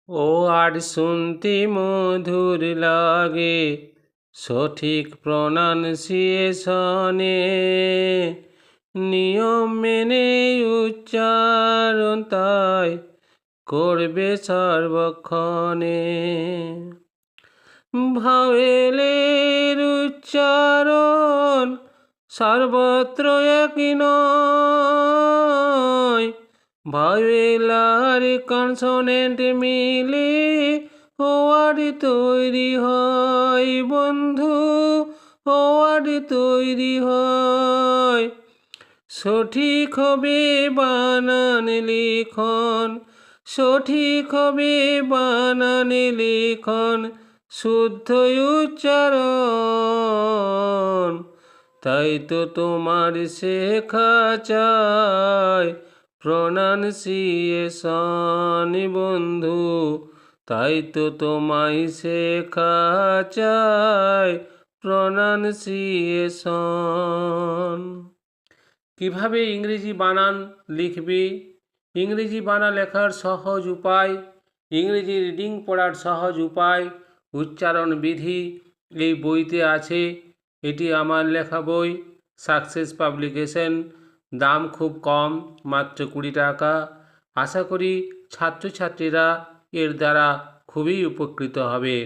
ও আর শুনতে মধুর লাগে সঠিক প্রনাউন্সিয়েশনে, নিয়ম মেনে উচ্চারণ তাই করবে সর্বক্ষণে। ভাওয়েলের উচ্চারণ সর্বত্র একই নয়, ভাওয়েল আর কনসোনেন্ট মিলে ওয়ার্ড তৈরি হয় বন্ধু, ওয়ার্ড তৈরি হয়। সঠিক হবে বানান লিখন, সঠিক হবে বানান লিখন, শুদ্ধ উচ্চারণ। তাই তো তোমার শেখা চাই প্রনাউন্সিয়েশন বন্ধু, তাই তো তোমায় শেখা চাই প্রনাউন্সিয়েশন। কিভাবে ইংরেজি বানান লিখবে? ইংরেজি বানান লেখার সহজ উপায়, ইংরেজি রিডিং পড়ার সহজ উপায়, উচ্চারণ বিধি এই বইতে আছে। এটি আমার লেখা বই, সাকসেস পাবলিকেশন। দাম খুব কম, মাত্র 20 টাকা। আশা করি ছাত্রছাত্রীরা এর দ্বারা খুবই উপকৃত হবে।